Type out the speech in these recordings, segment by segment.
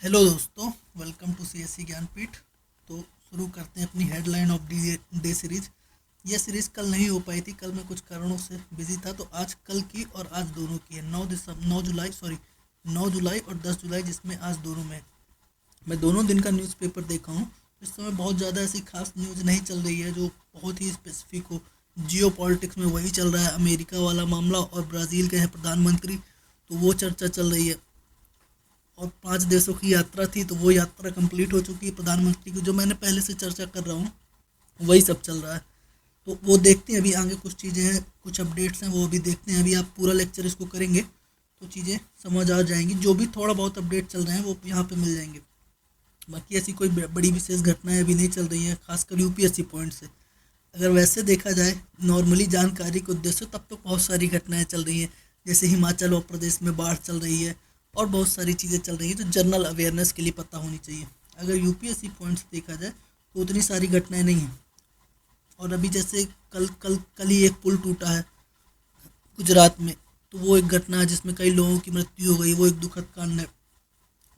Hello दोस्तों, welcome to CSC Jnanpith. तो शुरू करते हैं अपनी हेडलाइन ऑफ डे सीरीज। यह सीरीज कल नहीं हो पाई थी, कल मैं कुछ कारणों से बिजी था, तो आज कल की और आज दोनों की है। 9 जुलाई और 10 जुलाई, जिसमें आज दोनों में मैं दोनों दिन का न्यूज़पेपर देखा हूँ। इस समय बहुत ज़्यादा ऐसी खास न्यूज़ नहीं चल रही है जो बहुत ही स्पेसिफिक हो। जियो पॉलिटिक्स में वही चल रहा है, अमेरिका वाला मामला, और ब्राज़ील के हैं प्रधानमंत्री, तो वो चर्चा चल रही है। और 5 देशों की यात्रा थी, तो वो यात्रा कंप्लीट हो चुकी है प्रधानमंत्री की। जो मैंने पहले से चर्चा कर रहा हूँ वही सब चल रहा है। तो वो देखते हैं, अभी आगे कुछ चीज़ें हैं, कुछ अपडेट्स हैं, वो अभी देखते हैं। अभी आप पूरा लेक्चर इसको करेंगे तो चीज़ें समझ आ जाएंगी। जो भी थोड़ा बहुत अपडेट चल रहे हैं वो यहाँ पे मिल जाएंगे। बाकी ऐसी कोई बड़ी विशेष घटनाएं अभी नहीं चल रही हैं, खासकर यूपीएससी पॉइंट से। अगर वैसे देखा जाए नॉर्मली जानकारी के उद्देश्य, तब तो बहुत सारी घटनाएं चल रही हैं। जैसे हिमाचल और प्रदेश में बाढ़ चल रही है, और बहुत सारी चीज़ें चल रही हैं जो जनरल अवेयरनेस के लिए पता होनी चाहिए। अगर यूपीएससी पॉइंट से देखा जाए तो उतनी सारी घटनाएं नहीं हैं। और अभी जैसे कल कल कल ही एक पुल टूटा है गुजरात में, तो वो एक घटना है जिसमें कई लोगों की मृत्यु हो गई, वो एक दुखद कांड है।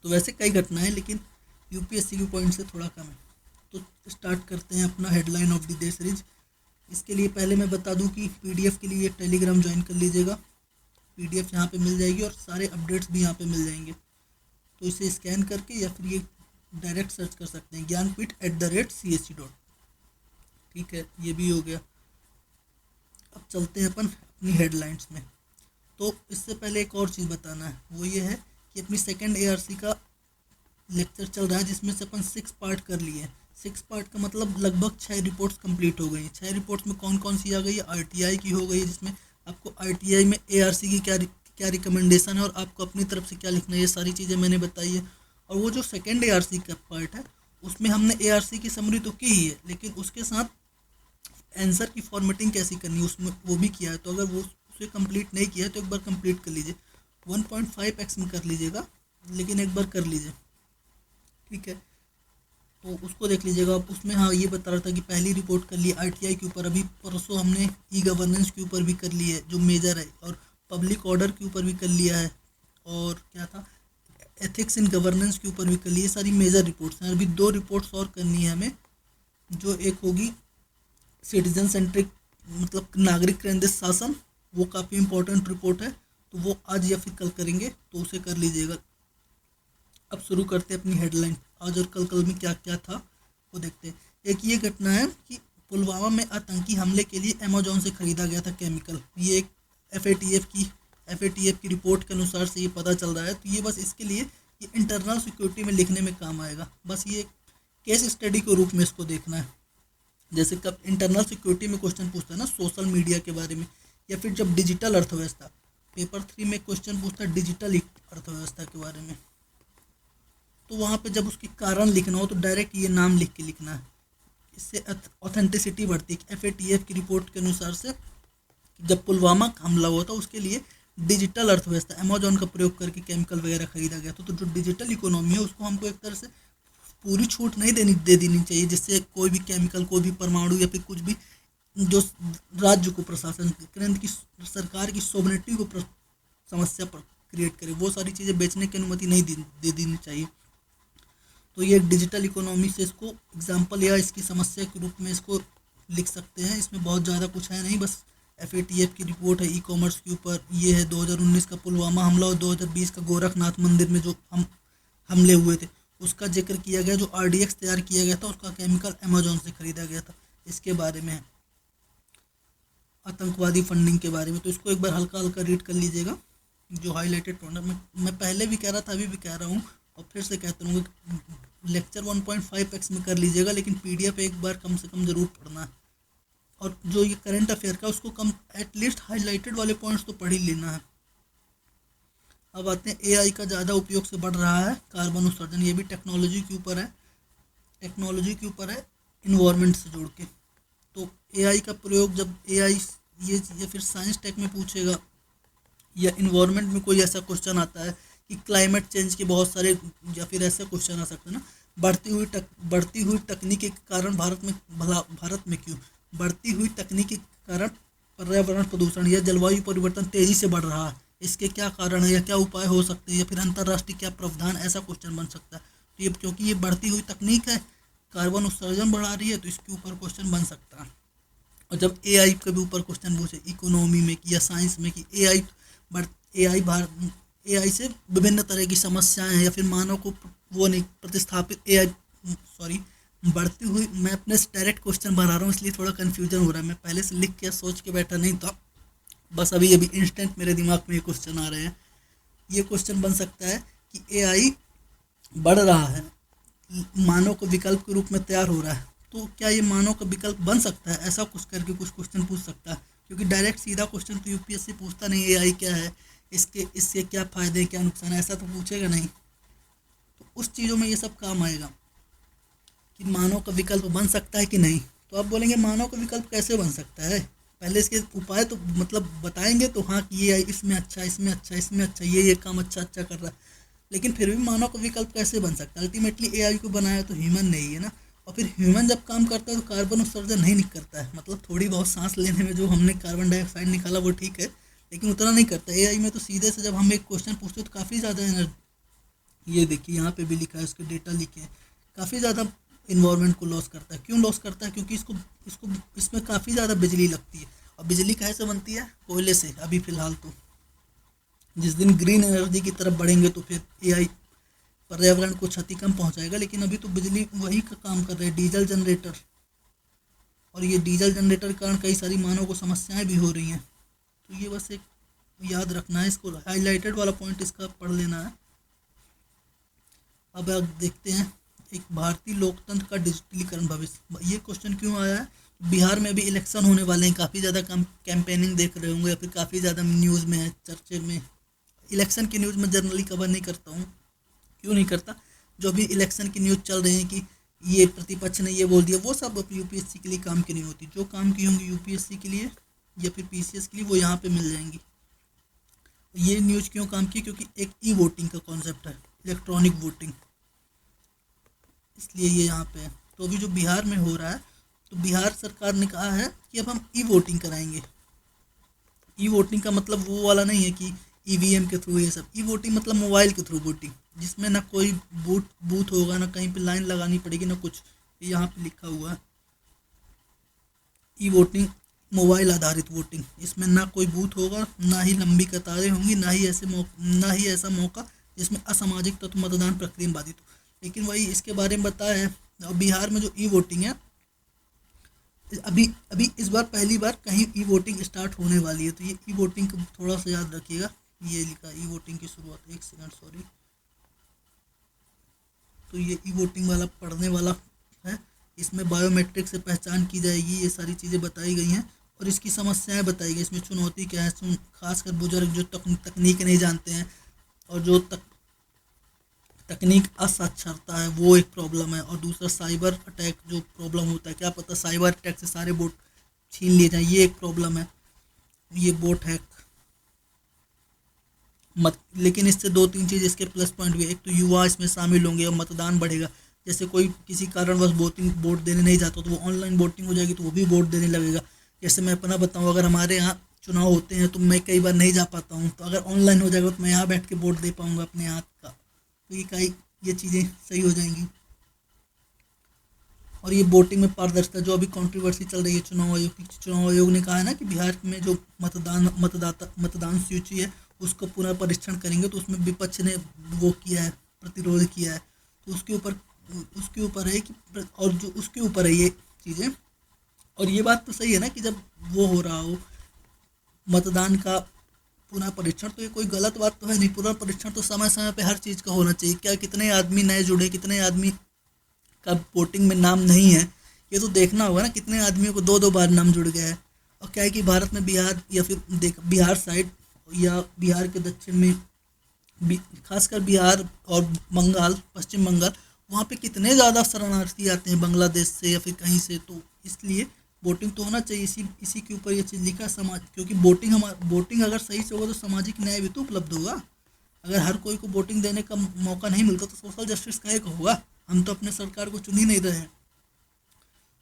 तो वैसे कई घटनाएं हैं, लेकिन यूपीएससी के पॉइंट से थोड़ा कम है। तो स्टार्ट करते हैं अपना headline of the day series. इसके लिए पहले मैं बता दूं कि पीडीएफ के लिए टेलीग्राम ज्वाइन कर लीजिएगा। पीडीएफ यहाँ पे मिल जाएगी और सारे अपडेट्स भी यहाँ पे मिल जाएंगे। तो इसे स्कैन करके या फिर ये डायरेक्ट सर्च कर सकते हैं, ज्ञानपीठ@CSC. ठीक है, ये भी हो गया। अब चलते हैं अपन अपनी हेडलाइंस में। तो इससे पहले एक और चीज़ बताना है, वो ये है कि अपनी सेकेंड एआरसी का लेक्चर चल रहा है, जिसमें से अपन 6 पार्ट कर लिए हैं। 6 पार्ट का मतलब लगभग 6 रिपोर्ट्स कंप्लीट हो गई हैं। 6 रिपोर्ट्स में कौन कौन सी आ गई है? आरटीआई की हो गई है, जिसमें आपको आरटीआई में एआरसी की क्या क्या रिकमेंडेशन है और आपको अपनी तरफ से क्या लिखना है, ये सारी चीज़ें मैंने बताई है। और वो जो सेकेंड एआरसी का पार्ट है, उसमें हमने एआरसी की समरी तो की ही है, लेकिन उसके साथ आंसर की फॉर्मेटिंग कैसी करनी है उसमें वो भी किया है। तो अगर वो उसे कंप्लीट नहीं किया है तो एक बार कंप्लीट कर लीजिए। 1.5x में कर लीजिएगा, लेकिन एक बार कर लीजिए। ठीक है, तो उसको देख लीजिएगा आप। उसमें हाँ ये बता रहा था कि पहली रिपोर्ट कर ली आरटीआई के ऊपर, अभी परसों हमने ई गवर्नेंस के ऊपर भी कर ली है जो मेजर है, और पब्लिक ऑर्डर के ऊपर भी कर लिया है, और क्या था, एथिक्स इन गवर्नेंस के ऊपर भी कर ली है। सारी मेजर रिपोर्ट्स हैं। अभी 2 रिपोर्ट्स और करनी है हमें। जो एक होगी सिटीजन सेंट्रिक, मतलब नागरिक केंद्रित शासन, वो काफ़ी इंपॉर्टेंट रिपोर्ट है, तो वो आज या फिर कल करेंगे, तो उसे कर लीजिएगा। अब शुरू करते हैं अपनी हेडलाइन। आज और कल कल में क्या क्या था वो देखते हैं। एक ये घटना है कि पुलवामा में आतंकी हमले के लिए अमेजोन से खरीदा गया था केमिकल। ये एक एफएटीएफ की रिपोर्ट के अनुसार से ये पता चल रहा है। तो ये बस इसके लिए ये इंटरनल सिक्योरिटी में लिखने में काम आएगा। बस ये केस स्टडी के रूप में इसको देखना है। जैसे कब इंटरनल सिक्योरिटी में क्वेश्चन पूछता है ना सोशल मीडिया के बारे में, या फिर जब डिजिटल अर्थव्यवस्था, पेपर 3 में क्वेश्चन पूछता है डिजिटल अर्थव्यवस्था के बारे में, तो वहाँ पे जब उसकी कारण लिखना हो तो डायरेक्ट ये नाम लिख के लिखना है। इससे ऑथेंटिसिटी बढ़ती है। एफएटीएफ की रिपोर्ट के अनुसार से जब पुलवामा का हमला हुआ था उसके लिए डिजिटल अर्थव्यवस्था अमेजोन का प्रयोग करके केमिकल वगैरह खरीदा गया था। तो जो डिजिटल इकोनॉमी है उसको हमको एक तरह से पूरी छूट नहीं दे देनी चाहिए, जिससे कोई भी केमिकल, कोई भी परमाणु या फिर कुछ भी जो राज्य को, प्रशासन, केंद्र की सरकार की सोवरेनिटी को समस्या पर क्रिएट करे, वो सारी चीज़ें बेचने की अनुमति नहीं दे देनी चाहिए। तो ये डिजिटल इकोनॉमी से इसको एग्जाम्पल या इसकी समस्या के रूप में इसको लिख सकते हैं। इसमें बहुत ज़्यादा कुछ है नहीं, बस एफएटीएफ की रिपोर्ट है ई कॉमर्स के ऊपर। ये है 2019 का पुलवामा हमला और 2020 का गोरखनाथ मंदिर में जो हमले हुए थे उसका जिक्र किया गया। जो आरडीएक्स तैयार किया गया था उसका केमिकल अमेजोन से खरीदा गया था। इसके बारे में है आतंकवादी फंडिंग के बारे में, तो इसको एक बार हल्का हल्का रीड कर लीजिएगा। जो हाईलाइटेड पॉइंट मैं पहले भी कह रहा था, अभी भी कह रहा हूँ और फिर से कहता हूँ, लेक्चर 1.5x में कर लीजिएगा, लेकिन पीडीएफ एक बार कम से कम ज़रूर पढ़ना है। और जो ये करंट अफेयर का उसको कम एटलीस्ट हाईलाइटेड वाले पॉइंट्स तो पढ़ ही लेना है। अब आते हैं एआई का ज़्यादा उपयोग से बढ़ रहा है कार्बन उत्सर्जन। ये भी टेक्नोलॉजी के ऊपर है, इन्वायरमेंट से जोड़ के। तो एआई का प्रयोग जब एआई ये फिर साइंस टेक में पूछेगा, या इन्वायरमेंट में कोई ऐसा क्वेश्चन आता है कि क्लाइमेट चेंज के बहुत सारे, या फिर ऐसा क्वेश्चन आ सकता है ना, बढ़ती हुई तकनीक के कारण भारत में क्यों बढ़ती हुई तकनीक के कारण पर्यावरण प्रदूषण या जलवायु परिवर्तन तेजी से बढ़ रहा है, इसके क्या कारण है या क्या उपाय हो सकते हैं, या फिर अंतर्राष्ट्रीय क्या प्रावधान, ऐसा क्वेश्चन बन सकता है। तो ये क्योंकि ये बढ़ती हुई तकनीक है, कार्बन उत्सर्जन बढ़ा रही है, तो इसके ऊपर क्वेश्चन बन सकता है। और जब एआई के भी ऊपर क्वेश्चन पूछे इकोनॉमी में कि या साइंस में कि एआई बढ़ एआई भारत एआई से विभिन्न तरह की समस्याएं हैं या फिर मानव को वो नहीं प्रतिस्थापित एआई, सॉरी, बढ़ती हुई, मैं अपने से डायरेक्ट क्वेश्चन बना रहा हूँ इसलिए थोड़ा कन्फ्यूजन हो रहा है। मैं पहले से लिख के सोच के बैठा नहीं था, बस अभी अभी इंस्टेंट मेरे दिमाग में ये क्वेश्चन आ रहे हैं। ये क्वेश्चन बन सकता है कि एआई बढ़ रहा है, मानव को विकल्प के रूप में तैयार हो रहा है, तो क्या ये मानव का विकल्प बन सकता है, ऐसा कुछ करके कुछ क्वेश्चन पूछ सकता है। क्योंकि डायरेक्ट सीधा क्वेश्चन तो यूपीएससी पूछता नहीं, एआई क्या है, इसके इससे क्या फ़ायदे क्या नुकसान है, ऐसा तो पूछेगा नहीं। तो उस चीज़ों में ये सब काम आएगा कि मानव का विकल्प बन सकता है कि नहीं। तो आप बोलेंगे मानव का विकल्प कैसे बन सकता है, पहले इसके उपाय तो मतलब बताएंगे तो हाँ कि ये इसमें अच्छा, इसमें अच्छा, इसमें अच्छा, ये काम अच्छा अच्छा कर रहा है, लेकिन फिर भी मानव का विकल्प कैसे बन सकता है। अल्टीमेटली एआई को बनाया तो ह्यूमन नहीं है ना, और फिर ह्यूमन जब काम करता है तो कार्बन उत्सर्जन नहीं करता है, मतलब थोड़ी बहुत सांस लेने में जो हमने कार्बन डाइऑक्साइड निकाला वो ठीक है, लेकिन उतना नहीं करता। एआई में तो सीधे से जब हम एक क्वेश्चन पूछते हैं तो काफ़ी ज़्यादा एनर्जी, ये देखिए यहाँ पे भी लिखा है, उसके डेटा लिखे हैं, काफ़ी ज़्यादा इन्वायरमेंट को लॉस करता है। क्यों लॉस करता है, क्योंकि इसको इसको इसमें काफ़ी ज़्यादा बिजली लगती है, और बिजली कैसे बनती है, कोयले से अभी फ़िलहाल तो। जिस दिन ग्रीन एनर्जी की तरफ बढ़ेंगे तो फिर एआई पर्यावरण को क्षति कम पहुंचाएगा, लेकिन अभी तो बिजली वही का काम कर रहे हैं, डीजल जनरेटर, और ये डीजल जनरेटर के कारण कई सारी मानव को समस्याएं भी हो रही हैं। तो ये बस एक याद रखना है, इसको हाईलाइटेड वाला पॉइंट इसका पढ़ लेना है। अब आप देखते हैं एक भारतीय लोकतंत्र का डिजिटलीकरण भविष्य, ये क्वेश्चन क्यों आया है। बिहार में भी इलेक्शन होने वाले हैं, काफ़ी ज़्यादा कैंपेनिंग देख रहे होंगे या फिर काफ़ी ज़्यादा न्यूज़ में है, चर्चे में। इलेक्शन की न्यूज़ में जनरली कवर नहीं करता हूँ, क्यों नहीं करता, जो अभी इलेक्शन की न्यूज़ चल रही है कि ये प्रतिपक्ष ने ये बोल दिया, वो सब यूपीएससी के लिए काम की नहीं होती। जो काम की होंगी यूपीएससी के लिए या फिर पीसीएस के लिए वो यहाँ पे मिल जाएंगी। ये न्यूज़ क्यों काम की, क्योंकि एक ई वोटिंग का कॉन्सेप्ट है, इलेक्ट्रॉनिक वोटिंग, इसलिए ये यहाँ पे है। तो अभी जो बिहार में हो रहा है, तो बिहार सरकार ने कहा है कि अब हम ई वोटिंग कराएंगे। ई वोटिंग का मतलब वो वाला नहीं है कि ईवीएम के थ्रू, ये सब ई वोटिंग मतलब मोबाइल के थ्रू वोटिंग, जिसमें ना कोई बूथ होगा, ना कहीं पे लाइन लगानी पड़ेगी, ना कुछ। यहाँ पे लिखा हुआ है ई वोटिंग मोबाइल आधारित वोटिंग, इसमें ना कोई बूथ होगा, ना ही लंबी कतारें होंगी, ना ही ऐसा मौका जिसमें असामाजिक तत्व मतदान प्रक्रिया में बाधित हो। लेकिन वही इसके बारे में बताया है। और बिहार में जो ई वोटिंग है, अभी अभी इस बार पहली बार कहीं ई वोटिंग स्टार्ट होने वाली है, तो ये ई वोटिंग को थोड़ा सा याद रखिएगा। ये लिखा ई वोटिंग की शुरुआत, एक सेकंड सॉरी, तो ये ई वोटिंग वाला पढ़ने वाला है, इसमें बायोमेट्रिक से पहचान की जाएगी, ये सारी चीज़ें बताई गई हैं और इसकी समस्याएं बताई गई, इसमें चुनौती क्या है, खासकर बुजुर्ग जो तकनीक नहीं जानते हैं और जो तकनीक असाक्षरता है वो एक प्रॉब्लम है, और दूसरा साइबर अटैक जो प्रॉब्लम होता है, क्या पता साइबर अटैक से सारे वोट छीन लिए जाएं, ये एक प्रॉब्लम है, ये वोट हैक मत। लेकिन इससे दो तीन चीज़ इसके प्लस पॉइंट भी है, एक तो युवा इसमें शामिल होंगे और मतदान बढ़ेगा। जैसे कोई किसी कारणवश वोट देने नहीं जाता तो वो ऑनलाइन वोटिंग हो जाएगी, तो वो भी वोट देने लगेगा। जैसे मैं अपना बताऊँ, अगर हमारे यहाँ चुनाव होते हैं तो मैं कई बार नहीं जा पाता हूँ, तो अगर ऑनलाइन हो जाएगा तो मैं यहाँ बैठ के वोट दे पाऊँगा अपने हाथ का, तो ये चीज़ें सही हो जाएंगी। और ये वोटिंग में पारदर्शिता, जो अभी कंट्रोवर्सी चल रही है चुनाव आयोग ने कहा है ना कि बिहार में जो मतदान सूची है उसको पुनः परीक्षण करेंगे, तो उसमें विपक्ष ने वो किया है, प्रतिरोध किया है, तो उसके ऊपर है कि, और जो उसके ऊपर है ये चीज़ें। और ये बात तो सही है ना कि जब वो हो रहा हो मतदान का पुनः परीक्षण, तो ये कोई गलत बात तो है नहीं। पुनः परीक्षण तो समय समय पे हर चीज़ का होना चाहिए। क्या कितने आदमी नए जुड़े, कितने आदमी का वोटिंग में नाम नहीं है, ये तो देखना होगा ना, कितने आदमियों को दो दो बार नाम जुड़ गया है। और क्या है कि भारत में बिहार या फिर बिहार साइड या बिहार के दक्षिण में खासकर बिहार और बंगाल, पश्चिम बंगाल, वहाँ पे कितने ज़्यादा शरणार्थी आते हैं बांग्लादेश से या फिर कहीं से, तो इसलिए वोटिंग तो होना चाहिए। इसी के ऊपर ये चीज़ लिखा समाज, क्योंकि वोटिंग अगर सही से होगा तो सामाजिक न्याय भी तो उपलब्ध होगा। अगर हर कोई को वोटिंग देने का मौका नहीं मिलता तो सोशल जस्टिस काहे का होगा। हम तो अपने सरकार को चुन ही नहीं रहे हैं।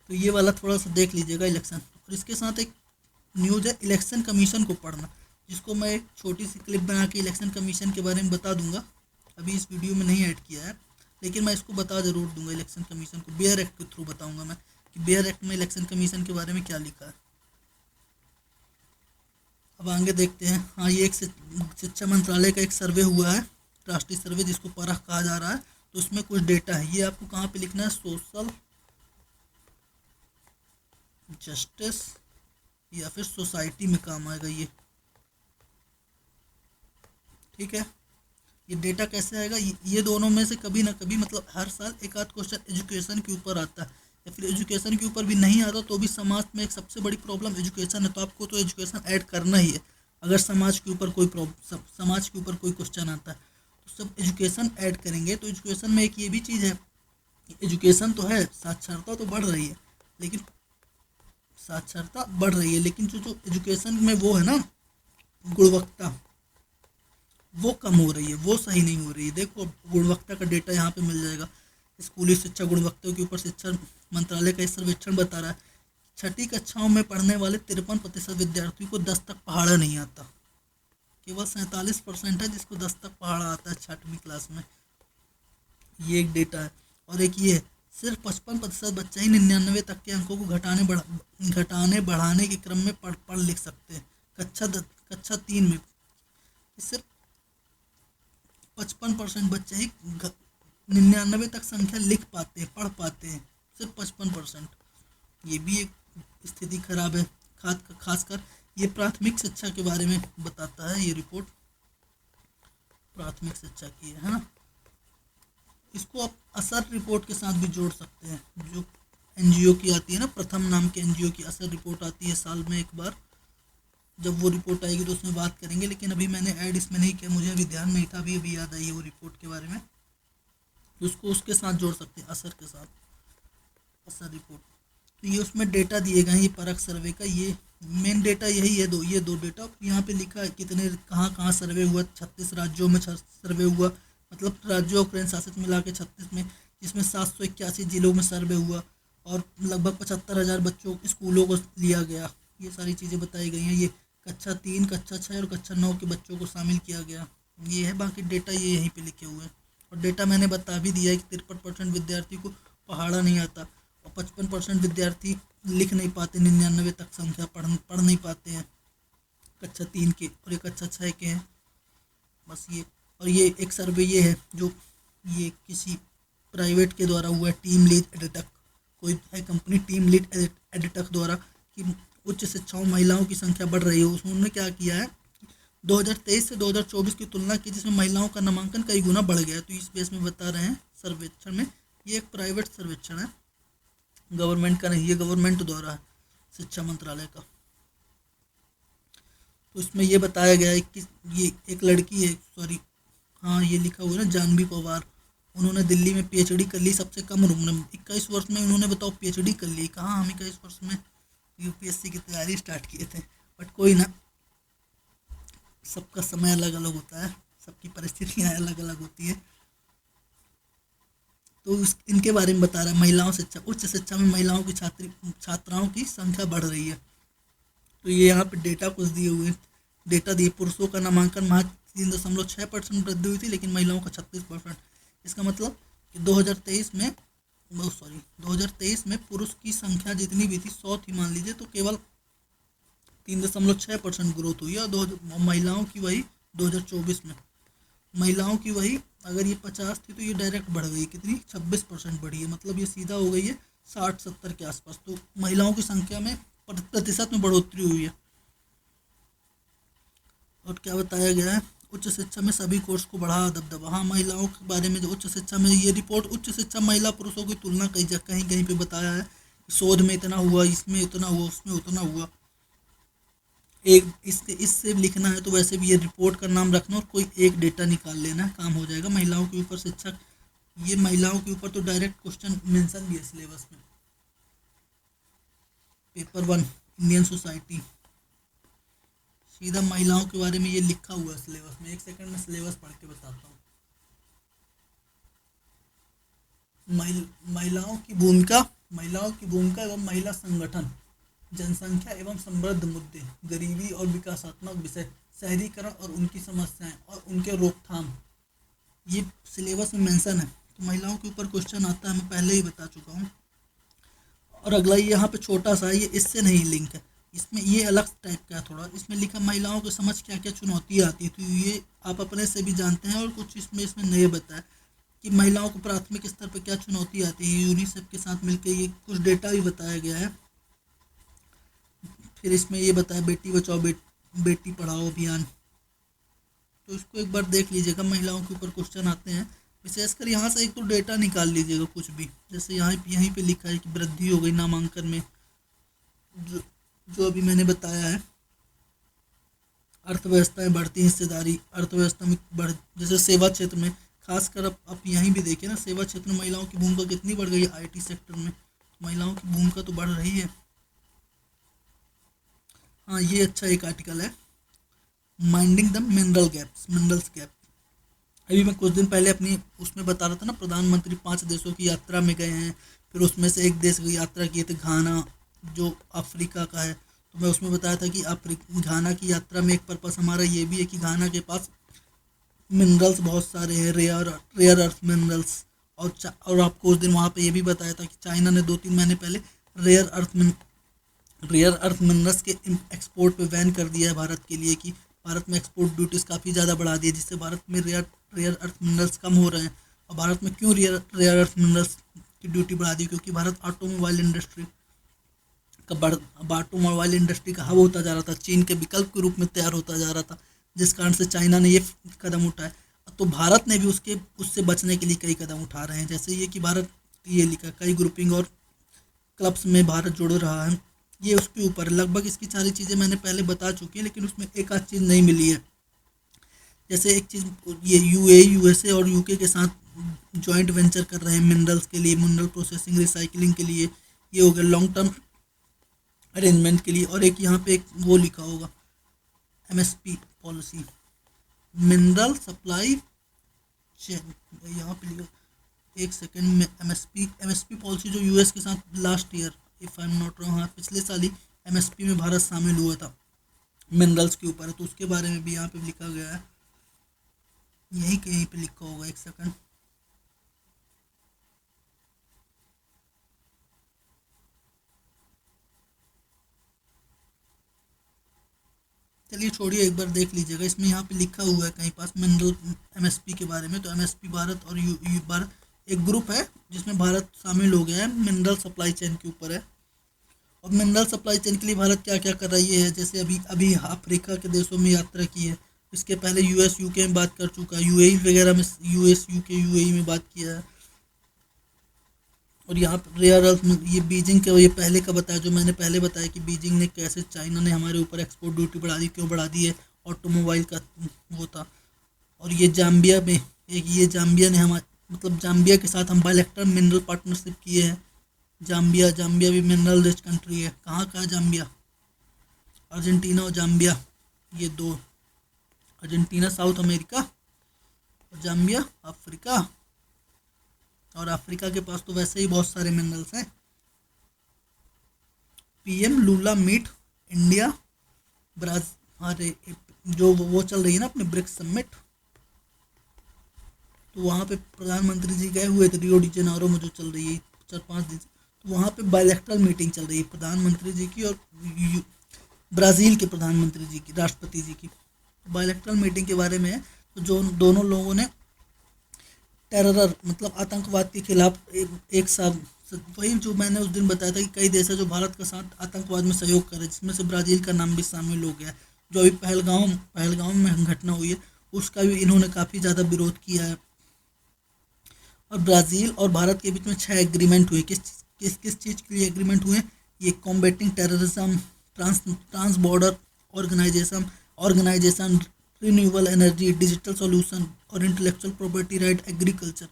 तो ये वाला थोड़ा सा देख लीजिएगा इलेक्शन। और इसके साथ एक न्यूज़ है, इलेक्शन कमीशन को पढ़ना। जिसको मैं एक छोटी सी क्लिप बना के इलेक्शन कमीशन के बारे में बता दूंगा। अभी इस वीडियो में नहीं ऐड किया है, लेकिन मैं इसको बता ज़रूर दूंगा। इलेक्शन कमीशन को बेयर एक्ट के थ्रू बताऊंगा मैं कि बेयर एक्ट में इलेक्शन कमीशन के बारे में क्या लिखा है। अब आगे देखते हैं। हाँ, ये एक शिक्षा मंत्रालय का एक सर्वे हुआ है, राष्ट्रीय सर्वे जिसको परख कहा जा रहा है। तो उसमें कुछ डेटा है, ये आपको कहाँ पे लिखना है, सोशल जस्टिस या फिर सोसाइटी में काम आएगा ये। ठीक है, ये डेटा कैसे आएगा, ये दोनों में से कभी ना कभी मतलब हर साल एक आध क्वेश्चन एजुकेशन के ऊपर आता है, या फिर एजुकेशन के ऊपर भी नहीं आता तो भी समाज में एक सबसे बड़ी प्रॉब्लम एजुकेशन है, तो आपको तो एजुकेशन ऐड करना ही है। अगर समाज के ऊपर कोई प्रॉब्लम, समाज के ऊपर कोई क्वेश्चन आता है तो सब एजुकेशन ऐड करेंगे। तो एजुकेशन में एक ये भी चीज़ है, एजुकेशन तो है, साक्षरता तो बढ़ रही है, लेकिन साक्षरता बढ़ रही है लेकिन जो जो एजुकेशन में वो है ना, गुणवत्ता, वो कम हो रही है, वो सही नहीं हो रही है। देखो गुणवत्ता का डेटा यहाँ पे मिल जाएगा। स्कूली शिक्षा गुणवत्ता के ऊपर शिक्षा मंत्रालय का सर्वेक्षण बता रहा है, छठी कक्षाओं में पढ़ने वाले 53% विद्यार्थियों को 10 तक पहाड़ा नहीं आता। केवल 47% है जिसको 10 तक पहाड़ा आता है छठवीं क्लास में। ये एक डेटा है। और एक ये है, सिर्फ 55% बच्चे ही 99 तक के अंकों को घटाने बढ़ाने के क्रम में पढ़ लिख सकते हैं। कक्षा 3 में सिर्फ 55% बच्चे ही 99 तक संख्या लिख पाते हैं, पढ़ पाते हैं, सिर्फ 55%। ये भी एक स्थिति खराब है। खासकर ये प्राथमिक शिक्षा के बारे में बताता है ये रिपोर्ट, प्राथमिक शिक्षा की है ना। इसको आप असर रिपोर्ट के साथ भी जोड़ सकते हैं, जो एनजीओ की आती है ना, प्रथम नाम के एनजीओ की असर रिपोर्ट आती है साल में एक बार। जब वो रिपोर्ट आएगी तो उसमें बात करेंगे, लेकिन अभी मैंने ऐड इसमें नहीं किया, मुझे अभी ध्यान नहीं था, अभी याद आई वो रिपोर्ट के बारे में। तो उसको उसके साथ जोड़ सकते हैं, असर के साथ, असर रिपोर्ट। तो ये उसमें डेटा दिए गए हैं, ये परख सर्वे का ये मेन डेटा यही है, ये दो डेटा यहाँ पे लिखा है कितने कहाँ कहाँ सर्वे हुआ। 36 राज्यों में सर्वे हुआ, मतलब राज्यों और केंद्र शासित मिला के 36 में, जिसमें 781 जिलों में सर्वे हुआ और लगभग 75,000 बच्चों स्कूलों को लिया गया। ये सारी चीज़ें बताई गई हैं। ये कक्षा 3, कक्षा 6 और कक्षा 9 के बच्चों को शामिल किया गया। ये है, बाकी डेटा ये यहीं पे लिखे हुए हैं। और डेटा मैंने बता भी दिया है कि 53% विद्यार्थी को पहाड़ा नहीं आता और 55% विद्यार्थी लिख नहीं पाते, 99 तक संख्या पढ़ नहीं पाते हैं कक्षा 3 के, और ये कक्षा 6 के हैं। बस ये, और ये एक सर्वे ये है जो ये किसी प्राइवेट के द्वारा हुआ है, टीम लीड एडिटक, कोई है कंपनी टीम लीड एडिटक द्वारा, कि उच्च शिक्षाओं महिलाओं की संख्या बढ़ रही है। उसने क्या किया है, 2023 से 2024 की तुलना की, जिसमें महिलाओं का नामांकन कई गुना बढ़ गया है। तो इस बेस में बता रहे हैं सर्वेक्षण में। ये एक प्राइवेट सर्वेक्षण है, गवर्नमेंट का नहीं, ये गवर्नमेंट द्वारा है, शिक्षा मंत्रालय का। तो इसमें ये बताया गया है कि ये एक लड़की है, सॉरी हाँ ये लिखा हुआ है ना, जानवी पवार, उन्होंने दिल्ली में पीएचडी कर ली सबसे कम उम्र में, 21 वर्ष में उन्होंने बताओ पीएचडी कर ली। कहाँ हम 21 वर्ष में यूपीएससी की तैयारी स्टार्ट किए थे, बट कोई ना, सबका समय अलग अलग होता है, सबकी परिस्थितियाँ अलग अलग होती है। तो इनके बारे में बता रहा है, महिलाओं शिक्षा, उच्च शिक्षा में महिलाओं की छात्राओं की संख्या बढ़ रही है। तो ये यहाँ पे डेटा कुछ दिए हुए, डेटा दिए, पुरुषों का नामांकन महज 3.6% वृद्धि हुई थी, लेकिन महिलाओं का 36%। इसका मतलब कि 2023 में पुरुष की संख्या जितनी भी थी 100 थी मान लीजिए, तो केवल 3.6% ग्रोथ हुई है। और महिलाओं की वही 2024 में महिलाओं की वही, अगर ये 50 थी तो ये डायरेक्ट बढ़ गई, कितनी 26% बढ़ी है, मतलब ये सीधा हो गई है 60-70 के आसपास। तो महिलाओं की संख्या में प्रतिशत में बढ़ोतरी हुई है। और क्या बताया गया है, उच्च शिक्षा में सभी कोर्स को बढ़ा दबदबा। हाँ, महिलाओं के बारे में जो उच्च शिक्षा में, ये रिपोर्ट उच्च शिक्षा महिला पुरुषों की तुलना कहीं कहीं पे बताया है, शोध में इतना हुआ, इसमें इतना हुआ, उसमें उतना हुआ। एक इससे लिखना है तो वैसे भी ये रिपोर्ट का नाम रखना और कोई एक डेटा निकाल लेना, काम हो जाएगा। महिलाओं के ऊपर शिक्षा, ये महिलाओं के ऊपर तो डायरेक्ट क्वेश्चन मेंशन भी है सिलेबस में। पेपर 1 इंडियन सोसाइटी, सीधा महिलाओं के बारे में ये लिखा हुआ है सिलेबस में। एक सेकंड में सिलेबस पढ़ के बताता हूँ। महिलाओं की भूमिका एवं महिला संगठन, जनसंख्या एवं समृद्ध मुद्दे, गरीबी और विकासात्मक विषय, शहरीकरण और उनकी समस्याएं और उनके रोकथाम, ये सिलेबस में मेंशन है। तो महिलाओं के ऊपर क्वेश्चन आता है, मैं पहले ही बता चुका हूँ। और अगला ये यहाँ पे छोटा सा, ये इससे नहीं लिंक है, इसमें ये अलग टाइप का है थोड़ा। इसमें लिखा महिलाओं को समझ क्या क्या चुनौतियाँ आती है, तो ये आप अपने से भी जानते हैं और कुछ इसमें नहीं बताया कि महिलाओं को प्राथमिक स्तर पर क्या चुनौती आती है। यूनिसेफ के साथ मिलकर ये कुछ डेटा भी बताया गया है। फिर इसमें ये बताया बेटी बचाओ बेटी पढ़ाओ अभियान, तो इसको एक बार देख लीजिएगा। महिलाओं के ऊपर क्वेश्चन आते हैं, विशेषकर यहाँ से एक तो डेटा निकाल लीजिएगा कुछ भी, जैसे यहीं पे लिखा है कि वृद्धि हो गई नामांकन में, जो अभी मैंने बताया है। अर्थव्यवस्था में बढ़ती हिस्सेदारी, अर्थव्यवस्था में बढ़, जैसे सेवा क्षेत्र में खासकर आप यहीं भी देखिए ना, सेवा क्षेत्र में महिलाओं की भूमिका कितनी बढ़ गई है। आईटी सेक्टर में महिलाओं की भूमिका तो बढ़ रही है। हाँ, ये अच्छा एक आर्टिकल है, माइंडिंग द मिनरल्स गैप। अभी मैं कुछ दिन पहले अपनी उसमें बता रहा था ना, प्रधानमंत्री 5 देशों की यात्रा में गए हैं, फिर उसमें से एक देश की यात्रा की थी घाना, जो अफ्रीका का है। तो मैं उसमें बताया था कि घाना की यात्रा में एक पर्पस हमारा ये भी है कि घाना के पास मिनरल्स बहुत सारे हैं, रेयर अर्थ मिनरल्स। और आपको उस दिन वहाँ पे ये भी बताया था कि चाइना ने 2-3 महीने पहले रेयर अर्थ मिनरल्स के एक्सपोर्ट पे बैन कर दिया है भारत के लिए, कि भारत में एक्सपोर्ट ड्यूटीज़ काफ़ी ज़्यादा बढ़ा दी है, जिससे भारत में रेयर अर्थ मिनरल्स कम हो रहे हैं। और भारत में क्यों रेयर अर्थ मिनरल्स की ड्यूटी बढ़ा दी, क्योंकि भारत ऑटोमोबाइल इंडस्ट्री का हब होता जा रहा था, चीन के विकल्प के रूप में तैयार होता जा रहा था, जिस कारण से चाइना ने ये कदम उठाया। तो भारत ने भी उससे बचने के लिए कई कदम उठा रहे हैं, जैसे ये कि भारत, ये लिखा कई ग्रुपिंग और क्लब्स में भारत जुड़ रहा है, ये उसके ऊपर। लगभग इसकी सारी चीज़ें मैंने पहले बता चुकी है, लेकिन उसमें एक आध चीज़ नहीं मिली है। जैसे एक चीज़, ये यूएसए और यूके के साथ जॉइंट वेंचर कर रहे हैं मिनरल्स के लिए, मिनरल प्रोसेसिंग रिसाइकलिंग के लिए, ये हो गया लॉन्ग टर्म अरेंजमेंट के लिए। और एक यहाँ पे एक वो लिखा होगा MSP policy, mineral supply chain, यहाँ पे लिखा, एक सेकंड में, एमएसपी पॉलिसी जो यूएस के साथ last year, if I am not wrong, हाँ पिछले साल ही एमएसपी में भारत शामिल हुआ था मिनरल्स के ऊपर, तो उसके बारे में भी यहाँ पे लिखा गया है, यही कहीं पे लिखा होगा, एक सेकंड। चलिए छोड़िए, एक बार देख लीजिएगा, इसमें यहाँ पे लिखा हुआ है कहीं पास मिनरल एमएसपी के बारे में। तो एमएसपी भारत और भारत एक ग्रुप है जिसमें भारत शामिल हो गया है, मिनरल सप्लाई चेन के ऊपर है। और मिनरल सप्लाई चेन के लिए भारत क्या क्या कर रही है, जैसे अभी अभी अफ्रीका के देशों में यात्रा की है, इसके पहले यूएस यूके में बात कर चुका है, यूएई वगैरह में, यूएस यूके यूएई में बात किया है। और यहाँ पर रेयर अर्थ में ये बीजिंग का, ये पहले का बताया, जो मैंने पहले बताया कि बीजिंग ने कैसे, चाइना ने हमारे ऊपर एक्सपोर्ट ड्यूटी बढ़ा दी, क्यों बढ़ा दी है, ऑटोमोबाइल का वो था। और ये जाम्बिया में एक, ये जाम्बिया ने हमारे, मतलब जाम्बिया के साथ हम बायलैटरल मिनरल पार्टनरशिप किए हैं। जाम्बिया भी मिनरल रिच कंट्री है। कहाँ का है जाम्बिया, अर्जेंटीना और जाम्बिया, ये दो, अर्जेंटीना साउथ अमेरिका और जाम्बिया अफ्रीका। और अफ्रीका के पास तो वैसे ही बहुत सारे मिनरल्स हैं। पीएम लूला मीट इंडिया अरे जो वो चल रही है ना अपने ब्रिक्स समिट, तो वहाँ पे प्रधानमंत्री जी गए हुए थे, रियो डी जेनेरो में जो चल रही है 4-5 दिन, तो वहाँ पे बायलैटरल मीटिंग चल रही है प्रधानमंत्री जी की और ब्राज़ील के प्रधानमंत्री जी की, राष्ट्रपति जी की। बायलैटरल मीटिंग के बारे में है, तो जो दोनों लोगों ने टेरर, मतलब आतंकवाद के खिलाफ एक साथ, वही जो मैंने उस दिन बताया था कि कई देश है जो भारत के साथ आतंकवाद में सहयोग कर रहे हैं, जिसमें से ब्राज़ील का नाम भी शामिल हो गया है। जो अभी पहलगाम में घटना हुई है, उसका भी इन्होंने काफ़ी ज़्यादा विरोध किया है। और ब्राज़ील और भारत के बीच में 6 एग्रीमेंट हुए। किस चीज़ के लिए एग्रीमेंट हुए, ये combating terrorism, trans border organisation, renewable energy, digital solution और इंटेलेक्चुअल प्रॉपर्टी राइट, एग्रीकल्चर,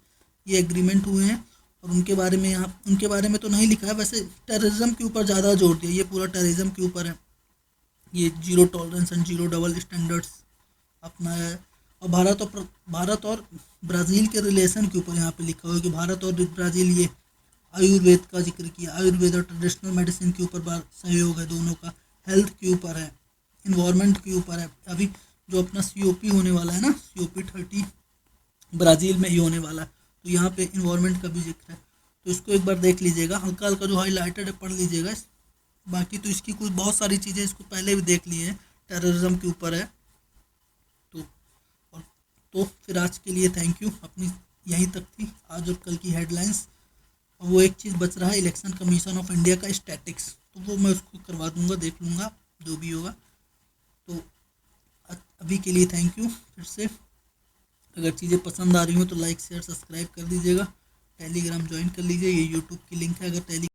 ये एग्रीमेंट हुए हैं। और उनके बारे में यहाँ, उनके बारे में तो नहीं लिखा है, वैसे टेररिज्म के ऊपर ज़्यादा जोर दिया, ये पूरा टेररिज्म के ऊपर है। ये zero tolerance and zero double standards अपनाया है। और भारत और ब्राज़ील के रिलेशन के ऊपर यहाँ पे लिखा हुआ है कि भारत और ब्राज़ील, ये आयुर्वेद का जिक्र किया, आयुर्वेद और ट्रेडिशनल मेडिसिन के ऊपर सहयोग है दोनों का, हेल्थ के ऊपर है, इन्वायरमेंट के ऊपर है। अभी जो अपना COP होने वाला है ना, COP 30 ब्राज़ील में ही होने वाला है, तो यहाँ पे इन्वायरमेंट का भी जिक्र है। तो इसको एक बार देख लीजिएगा, हल्का हल्का जो हाईलाइटेड है पढ़ लीजिएगा। बाकी तो इसकी कुछ बहुत सारी चीज़ें इसको पहले भी देख ली हैं, टेररिज्म के ऊपर है। तो और तो फिर आज के लिए थैंक यू। अपनी यहीं तक थी आज और कल की हेडलाइंस। वो एक चीज़ बच रहा है, इलेक्शन कमीशन ऑफ इंडिया का स्टैटिक्स, तो वो मैं उसको करवा दूंगा, देख लूँगा जो भी होगा। तो अभी के लिए थैंक यू फिर से। अगर चीज़ें पसंद आ रही हो तो लाइक शेयर सब्सक्राइब कर दीजिएगा। टेलीग्राम ज्वाइन कर लीजिए, ये यूट्यूब की लिंक है। अगर टेली